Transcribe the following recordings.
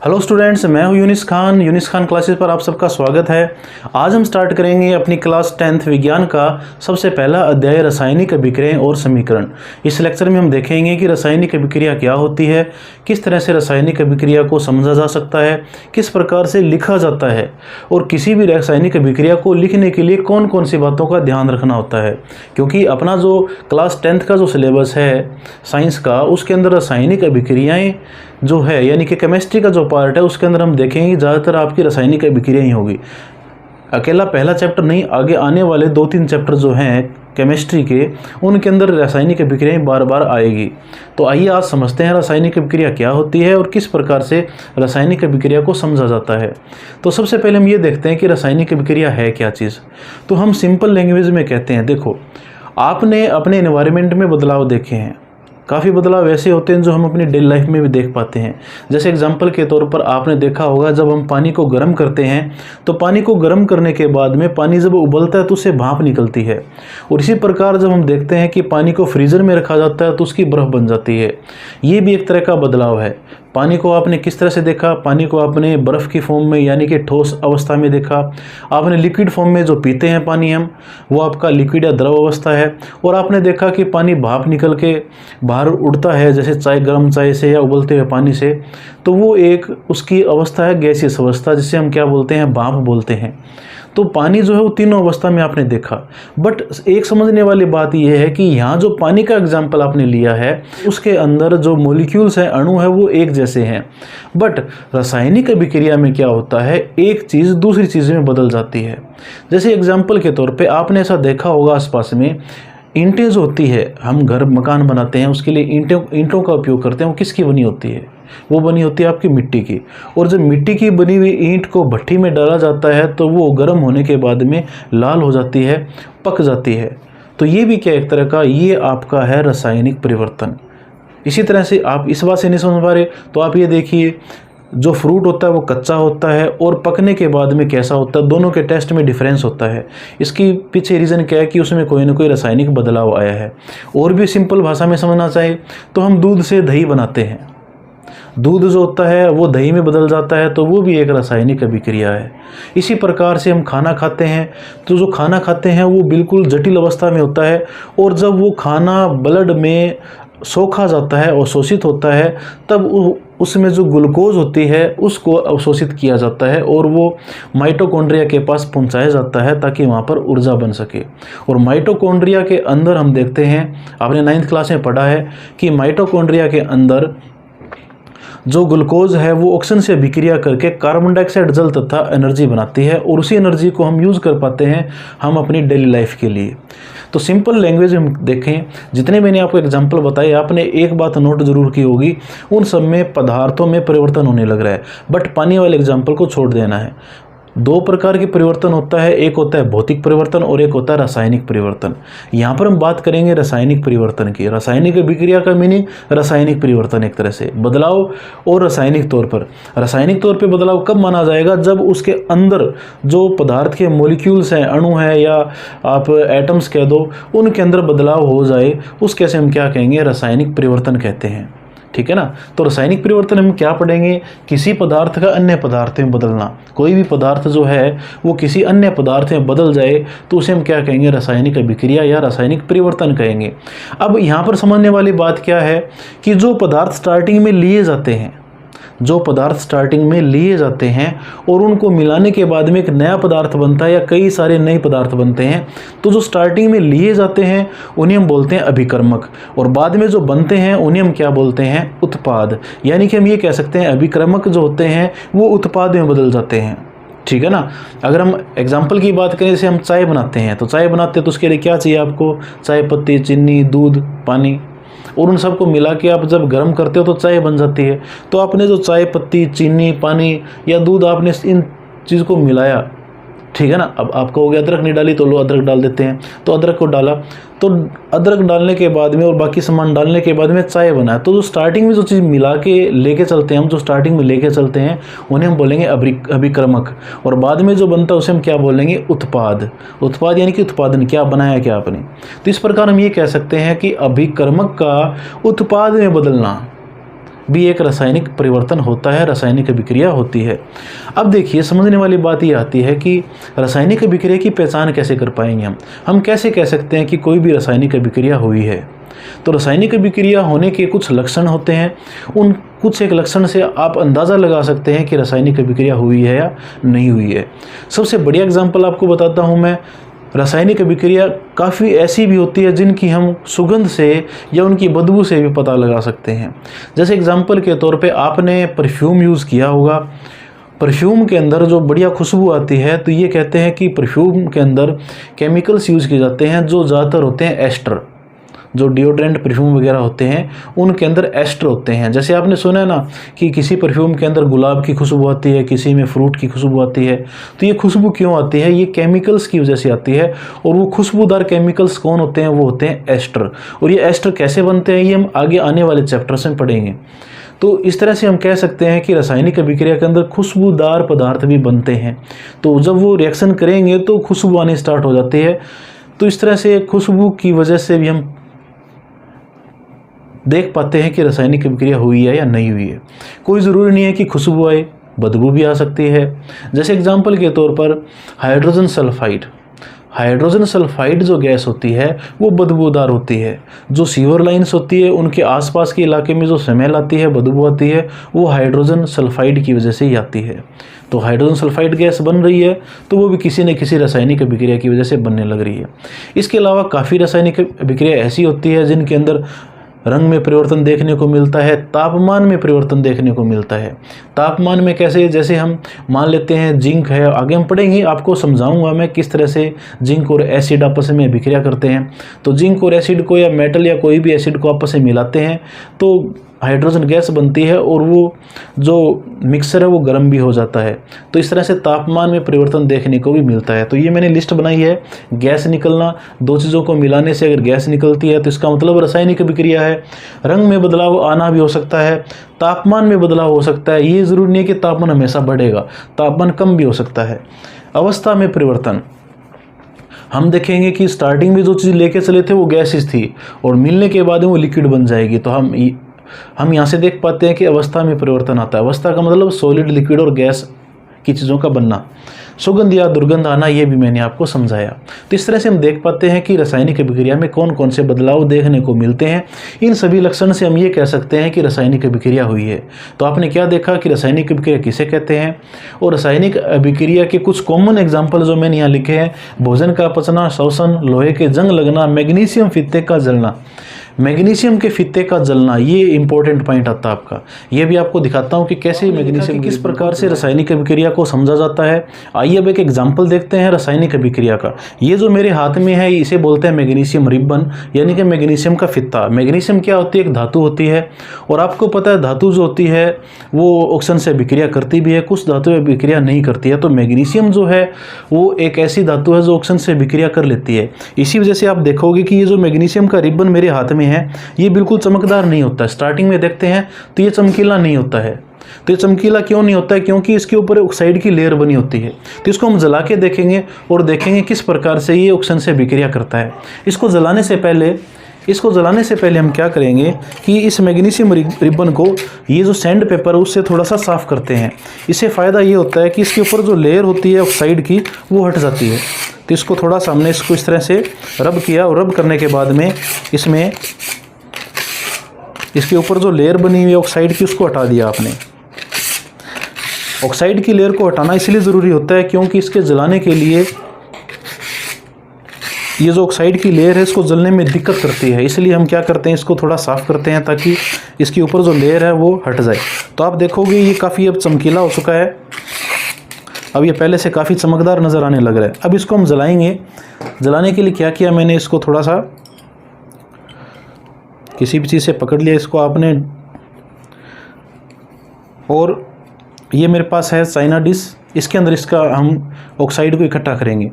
Hello students, मैं हूं Younis Khan classes पर आप सबका स्वागत है। आज हम स्टार्ट करेंगे अपनी क्लास 10th विज्ञान का सबसे पहला अध्याय रासायनिक अभिक्रियाएं और समीकरण। इस लेक्चर में हम देखेंगे कि रासायनिक अभिक्रिया क्या होती है, किस तरह से रासायनिक अभिक्रिया को समझा जा सकता है, किस प्रकार से लिखा जाता है और किसी भी रासायनिक अभिक्रिया को लिखने के लिए कौन कौन सी बातों का ध्यान रखना होता है। क्योंकि अपना जो क्लास 10th का जो सिलेबस है साइंस का, उसके अंदर रासायनिक अभिक्रियाएं जो है यानी कि केमिस्ट्री का जो पार्ट है उसके अंदर हम देखेंगे कि ज़्यादातर आपकी रासायनिक अभिक्रिया ही होगी। अकेला पहला चैप्टर नहीं, आगे आने वाले 2-3 चैप्टर जो हैं केमिस्ट्री के, उनके अंदर रासायनिक अभिक्रियाएं बार बार आएगी। तो आइए आज समझते हैं रासायनिक अभिक्रिया क्या होती है और किस प्रकार से रासायनिक अभिक्रिया को समझा जाता है। तो सबसे पहले हम ये देखते हैं कि रासायनिक अभिक्रिया है क्या चीज़। तो हम सिंपल लैंग्वेज में कहते हैं, देखो आपने अपने एनवायरनमेंट में बदलाव देखे हैं, काफ़ी बदलाव ऐसे होते हैं जो हम अपनी डेली लाइफ में भी देख पाते हैं। जैसे एग्जांपल के तौर पर आपने देखा होगा, जब हम पानी को गर्म करते हैं तो पानी को गर्म करने के बाद में पानी जब उबलता है तो उससे भाप निकलती है। और इसी प्रकार जब हम देखते हैं कि पानी को फ्रीज़र में रखा जाता है तो उसकी बर्फ़ बन जाती है। ये भी एक तरह का बदलाव है। पानी को आपने किस तरह से देखा, पानी को आपने बर्फ़ की फॉर्म में यानी कि ठोस अवस्था में देखा। आपने लिक्विड फॉर्म में जो पीते हैं पानी हम, वो आपका लिक्विड या द्रव अवस्था है। और आपने देखा कि पानी भाप निकल के बाहर उड़ता है, जैसे चाय, गर्म चाय से या उबलते हुए पानी से, तो वो एक उसकी अवस्था है गैसियस अवस्था, जिसे हम क्या बोलते हैं, भाप बोलते हैं। तो पानी जो है वो तीनों अवस्था में आपने देखा। बट एक समझने वाली बात यह है कि यहाँ जो पानी का एग्जाम्पल आपने लिया है उसके अंदर जो मॉलिक्यूल्स हैं, अणु है, वो एक जैसे हैं। बट रासायनिक अभिक्रिया में क्या होता है, एक चीज़ दूसरी चीज़ में बदल जाती है। जैसे एग्जाम्पल के तौर पे आपने ऐसा देखा होगा आसपास में, ईंटें जो होती है, हम घर मकान बनाते हैं उसके लिए ईंटों का उपयोग करते हैं। वो किसकी बनी होती है? वो बनी होती है आपकी मिट्टी की। और जब मिट्टी की बनी हुई ईंट को भट्टी में डाला जाता है तो वो गर्म होने के बाद में लाल हो जाती है, पक जाती है। तो ये भी क्या एक तरह का, ये आपका है रासायनिक परिवर्तन। इसी तरह से आप इस बात से नहीं समझ पा रहे तो आप ये देखिए, जो फ्रूट होता है वो कच्चा होता है और पकने के बाद में कैसा होता है, दोनों के टेस्ट में डिफरेंस होता है। इसकी पीछे रीज़न क्या है कि उसमें कोई ना कोई रासायनिक बदलाव आया है। और भी सिंपल भाषा में समझना चाहे तो हम दूध से दही बनाते हैं, दूध जो होता है वो दही में बदल जाता है, तो वो भी एक रासायनिक अभिक्रिया है। इसी प्रकार से हम खाना खाते हैं तो जो खाना खाते हैं वो बिल्कुल जटिल अवस्था में होता है, और जब वो खाना ब्लड में सोखा जाता है, अवशोषित होता है, तब उसमें जो ग्लूकोज होती है उसको अवशोषित किया जाता है और वो माइटोकॉन्ड्रिया के पास पहुंचाया जाता है ताकि वहाँ पर ऊर्जा बन सके। और माइटोकॉन्ड्रिया के अंदर हम देखते हैं, आपने 9th क्लास में पढ़ा है कि माइटोकॉन्ड्रिया के अंदर जो ग्लूकोज है वो ऑक्सीजन से अभिक्रिया करके कार्बन डाइऑक्साइड जल तथा एनर्जी बनाती है, और उसी एनर्जी को हम यूज़ कर पाते हैं हम अपनी डेली लाइफ के लिए। तो सिंपल लैंग्वेज हम देखें, जितने मैंने आपको एग्जांपल बताए, आपने एक बात नोट जरूर की होगी, उन सब में पदार्थों में परिवर्तन होने लग रहा है। बट पानी वाले एग्जांपल को छोड़ देना है। 2 प्रकार के परिवर्तन होता है, एक होता है भौतिक परिवर्तन और एक होता है रासायनिक परिवर्तन। यहाँ पर हम बात करेंगे रासायनिक परिवर्तन की। रासायनिक अभिक्रिया का मीनिंग रासायनिक परिवर्तन, एक तरह से बदलाव। और रासायनिक तौर पे बदलाव कब माना जाएगा, जब उसके अंदर जो पदार्थ के मॉलिक्यूल्स हैं, अणु हैं या आप एटम्स कह दो, उनके अंदर बदलाव हो जाए, उस कैसे हम क्या कहेंगे, रासायनिक परिवर्तन कहते हैं। ठीक है ना। तो रासायनिक परिवर्तन हम क्या पढ़ेंगे, किसी पदार्थ का अन्य पदार्थ में बदलना। कोई भी पदार्थ जो है वो किसी अन्य पदार्थ में बदल जाए तो उसे हम क्या कहेंगे, रासायनिक अभिक्रिया या रासायनिक परिवर्तन कहेंगे। अब यहाँ पर समझने वाली बात क्या है कि जो पदार्थ स्टार्टिंग में लिए जाते हैं और उनको मिलाने के बाद में एक नया पदार्थ बनता है या कई सारे नए पदार्थ बनते हैं, तो जो स्टार्टिंग में लिए जाते हैं उन्हें हम बोलते हैं अभिक्रमक, और बाद में जो बनते हैं उन्हें हम क्या बोलते हैं, उत्पाद। यानी कि हम ये कह सकते हैं अभिक्रमक जो होते हैं वो उत्पाद में बदल जाते हैं। ठीक है ना। अगर हम एग्जाम्पल की बात करें, जैसे हम चाय बनाते हैं तो उसके लिए क्या चाहिए आपको, चाय पत्ती, चीनी, दूध, पानी, और उन सबको मिला के आप जब गर्म करते हो तो चाय बन जाती है। तो आपने जो चाय पत्ती, चीनी, पानी या दूध, आपने इन चीज़ को मिलाया, ठीक है ना। अब आप कहोगे अदरक नहीं डाली, तो लो अदरक डाल देते हैं, तो अदरक को डाला, तो अदरक डालने के बाद में और बाकी सामान डालने के बाद में चाय बना। तो जो स्टार्टिंग में जो चीज़ मिला के लेके चलते हैं हम, जो स्टार्टिंग में लेके चलते हैं उन्हें हम बोलेंगे अभिक्रमक, और बाद में जो बनता है उसे हम क्या बोलेंगे, उत्पाद। उत्पाद यानी कि उत्पादन, क्या बनाया क्या आपने। तो इस प्रकार हम ये कह सकते हैं कि अभिक्रमक का उत्पाद में बदलना, भी एक रासायनिक परिवर्तन होता है, रासायनिक अभिक्रिया होती है। अब देखिए, समझने वाली बात ये आती है कि रासायनिक अभिक्रिया की पहचान कैसे कर पाएंगे हम कैसे कह सकते हैं कि कोई भी रासायनिक अभिक्रिया हुई है। तो रासायनिक अभिक्रिया होने के कुछ लक्षण होते हैं, उन कुछ एक लक्षण से आप अंदाज़ा लगा सकते हैं कि रासायनिक अभिक्रिया हुई है या नहीं हुई है। सबसे बढ़िया एग्जाम्पल आपको बताता हूँ मैं। रासायनिक अभिक्रिया काफ़ी ऐसी भी होती है जिनकी हम सुगंध से या उनकी बदबू से भी पता लगा सकते हैं। जैसे एग्जाम्पल के तौर पे आपने परफ्यूम यूज़ किया होगा, परफ्यूम के अंदर जो बढ़िया खुशबू आती है, तो ये कहते हैं कि परफ्यूम के अंदर केमिकल्स यूज़ किए जाते हैं जो ज़्यादातर होते हैं एस्टर। जो डिओड्रेंट परफ्यूम वगैरह होते हैं उनके अंदर एस्टर होते हैं। जैसे आपने सुना है ना कि किसी परफ्यूम के अंदर गुलाब की खुशबू आती है, किसी में फ्रूट की खुशबू आती है। तो ये खुशबू क्यों आती है? ये केमिकल्स की वजह से आती है। और वो खुशबूदार केमिकल्स कौन होते हैं? वो होते हैं एस्टर। और ये एस्टर कैसे बनते हैं ये हम आगे आने वाले चैप्टर्स में पढ़ेंगे। तो इस तरह से हम कह सकते हैं कि रासायनिक अभिक्रिया के अंदर खुशबूदार पदार्थ भी बनते हैं। तो जब वो रिएक्शन करेंगे तो खुशबू आनी स्टार्ट हो जाती है। तो इस तरह से खुशबू की वजह से भी हम देख पाते हैं कि रासायनिक अभिक्रिया हुई है या नहीं हुई है। कोई ज़रूरी नहीं है कि खुशबू आए, बदबू भी आ सकती है। जैसे एग्जाम्पल के तौर पर हाइड्रोजन सल्फाइड। हाइड्रोजन सल्फाइड जो गैस होती है वो बदबूदार होती है। जो सीवर लाइंस होती है उनके आसपास के इलाके में जो स्मेल आती है, बदबू आती है, वो हाइड्रोजन सल्फाइड की वजह से ही आती है। तो हाइड्रोजन सल्फाइड गैस बन रही है तो वो भी किसी न किसी रासायनिक अभिक्रिया की वजह से बनने लग रही है। इसके अलावा काफ़ी रासायनिक अभिक्रिया ऐसी होती है जिनके अंदर रंग में परिवर्तन देखने को मिलता है, तापमान में परिवर्तन देखने को मिलता है। तापमान में कैसे? जैसे हम मान लेते हैं जिंक है, आगे हम पढ़ेंगे, आपको समझाऊंगा मैं किस तरह से जिंक और एसिड आपस में अभिक्रिया करते हैं। तो जिंक और एसिड को या मेटल या कोई भी एसिड को आपस में मिलाते हैं तो हाइड्रोजन गैस बनती है और वो जो मिक्सर है वो गर्म भी हो जाता है। तो इस तरह से तापमान में परिवर्तन देखने को भी मिलता है। तो ये मैंने लिस्ट बनाई है। गैस निकलना, दो चीज़ों को मिलाने से अगर गैस निकलती है तो इसका मतलब रासायनिक अभिक्रिया है। रंग में बदलाव आना भी हो सकता है, तापमान में बदलाव हो सकता है। ये ज़रूरी नहीं है कि तापमान हमेशा बढ़ेगा, तापमान कम भी हो सकता है। अवस्था में परिवर्तन, हम देखेंगे कि स्टार्टिंग में जो चीज़ लेके चले थे वो गैसेस थी और मिलने के बाद वो लिक्विड बन जाएगी। तो हम यहाँ से देख पाते हैं कि अवस्था में परिवर्तन आता है। अवस्था का मतलब सॉलिड, लिक्विड और गैस की चीज़ों का बनना। सुगंध या दुर्गंध आना, ये भी मैंने आपको समझाया। तो इस तरह से हम देख पाते हैं कि रासायनिक अभिक्रिया में कौन कौन से बदलाव देखने को मिलते हैं। इन सभी लक्षण से हम ये कह सकते हैं कि रासायनिक अभिक्रिया हुई है। तो आपने क्या देखा कि रासायनिक अभिक्रिया किसे कहते हैं, और रासायनिक अभिक्रिया के कुछ कॉमन एग्जाम्पल जो मैंने यहाँ लिखे हैं: भोजन का पचना, श्वसन, लोहे के जंग लगना, मैग्नीशियम फीते का जलना। मैग्नीशियम के फीते का जलना, ये इंपॉर्टेंट पॉइंट आता है आपका। ये भी आपको दिखाता हूँ कि कैसे मैग्नीशियम किस प्रकार से रासायनिक अभिक्रिया को समझा जाता है। आइए अब एक एग्जांपल देखते हैं रासायनिक अभिक्रिया का। ये जो मेरे हाथ में है इसे बोलते हैं मैग्नीशियम रिबन, यानी कि मैग्नीशियम का फित्ता। मैग्नीशियम क्या होती है? एक धातु होती है। और आपको पता है धातु जो होती है वो ऑक्सीजन से अभिक्रिया करती भी है, कुछ धातु अभिक्रिया नहीं करती है। तो मैग्नीशियम जो है वो एक ऐसी धातु है जो ऑक्सीजन से अभिक्रिया कर लेती है। इसी वजह से आप देखोगे कि ये जो मैग्नीशियम का रिबन मेरे हाथ में है ये बिल्कुल चमकदार नहीं होता है। स्टार्टिंग में देखते हैं तो ये चमकीला नहीं होता है। तो ये चमकीला क्यों नहीं होता है? क्योंकि इसके ऊपर ऑक्साइड की लेयर बनी होती है। तो इसको हम जला के देखेंगे और देखेंगे किस प्रकार से ये ऑक्सीजन से अभिक्रिया करता है। इसको जलाने से पहले हम क्या करेंगे कि इस मैग्नीशियम रिबन को, ये जो सैंड पेपर है उससे थोड़ा सा साफ़ करते हैं। इससे फ़ायदा ये होता है कि इसके ऊपर जो लेयर होती है ऑक्साइड की वो हट जाती है। तो इसको थोड़ा सा हमने इसको इस तरह से रब किया और रब करने के बाद में इसमें इसके ऊपर जो लेयर बनी हुई है ऑक्साइड की उसको हटा दिया आपने। ऑक्साइड की लेयर को हटाना इसलिए ज़रूरी होता है क्योंकि इसके जलाने के लिए ये जो ऑक्साइड की लेयर है इसको जलने में दिक्कत करती है। इसलिए हम क्या करते हैं, इसको थोड़ा साफ़ करते हैं ताकि इसके ऊपर जो लेयर है वो हट जाए। तो आप देखोगे ये काफ़ी अब चमकीला हो चुका है। अब ये पहले से काफ़ी चमकदार नज़र आने लग रहा है। अब इसको हम जलाएंगे। जलाने के लिए क्या किया मैंने, इसको थोड़ा सा किसी भी चीज़ से पकड़ लिया इसको आपने, और ये मेरे पास है चाइना डिश। इसके अंदर इसका हम ऑक्साइड को इकट्ठा करेंगे।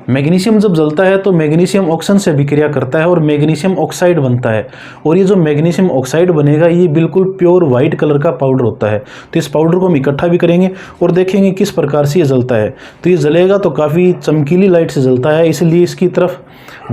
मैग्नीशियम जब जलता है तो मैग्नीशियम ऑक्सीजन से अभिक्रिया करता है और मैग्नीशियम ऑक्साइड बनता है। और ये जो मैग्नीशियम ऑक्साइड बनेगा ये बिल्कुल प्योर वाइट कलर का पाउडर होता है। तो इस पाउडर को हम इकट्ठा भी करेंगे और देखेंगे किस प्रकार से ये जलता है। तो ये जलेगा तो काफ़ी चमकीली लाइट से जलता है, इसलिए इसकी तरफ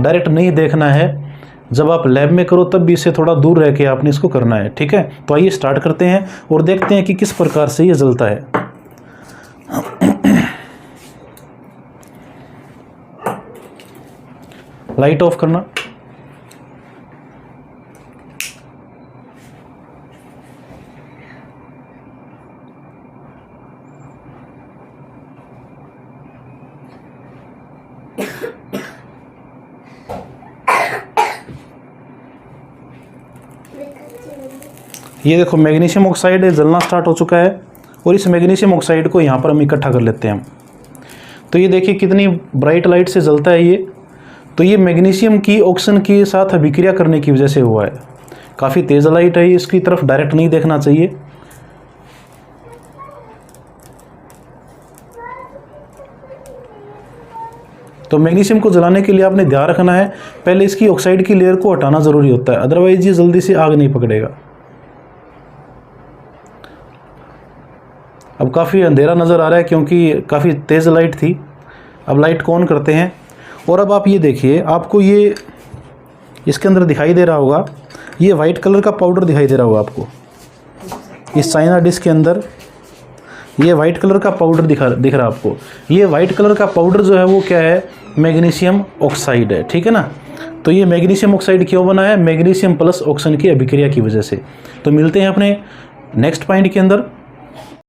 डायरेक्ट नहीं देखना है, जब आप लैब में करो तब भी इससे थोड़ा दूर रह के आपने इसको करना है, ठीक है। तो आइए स्टार्ट करते हैं और देखते हैं कि किस प्रकार से ये जलता है। लाइट ऑफ करना। ये देखो मैग्नीशियम ऑक्साइड है, जलना स्टार्ट हो चुका है और इस मैग्नीशियम ऑक्साइड को यहाँ पर हम इकट्ठा कर लेते हैं। तो ये देखिए कितनी ब्राइट लाइट से जलता है ये। तो ये मैग्नीशियम की ऑक्सीजन के साथ अभिक्रिया करने की वजह से हुआ है। काफ़ी तेज़ लाइट है, इसकी तरफ डायरेक्ट नहीं देखना चाहिए। तो मैग्नीशियम को जलाने के लिए आपने ध्यान रखना है, पहले इसकी ऑक्साइड की लेयर को हटाना ज़रूरी होता है, अदरवाइज ये जल्दी से आग नहीं पकड़ेगा। अब काफ़ी अंधेरा नज़र आ रहा है क्योंकि काफ़ी तेज़ लाइट थी। अब लाइट को ऑन करते हैं और अब आप ये देखिए, आपको ये इसके अंदर दिखाई दे रहा होगा, ये वाइट कलर का पाउडर दिखाई दे रहा होगा आपको। इस चाइना डिश के अंदर ये वाइट कलर का पाउडर दिख रहा है आपको। ये वाइट कलर का पाउडर जो है वो क्या है, मैग्नीशियम ऑक्साइड है, ठीक है ना। तो ये मैग्नीशियम ऑक्साइड क्यों बना है, मैग्नीशियम प्लस ऑक्सीजन की अभिक्रिया की वजह से। तो मिलते हैं अपने नेक्स्ट पॉइंट के अंदर।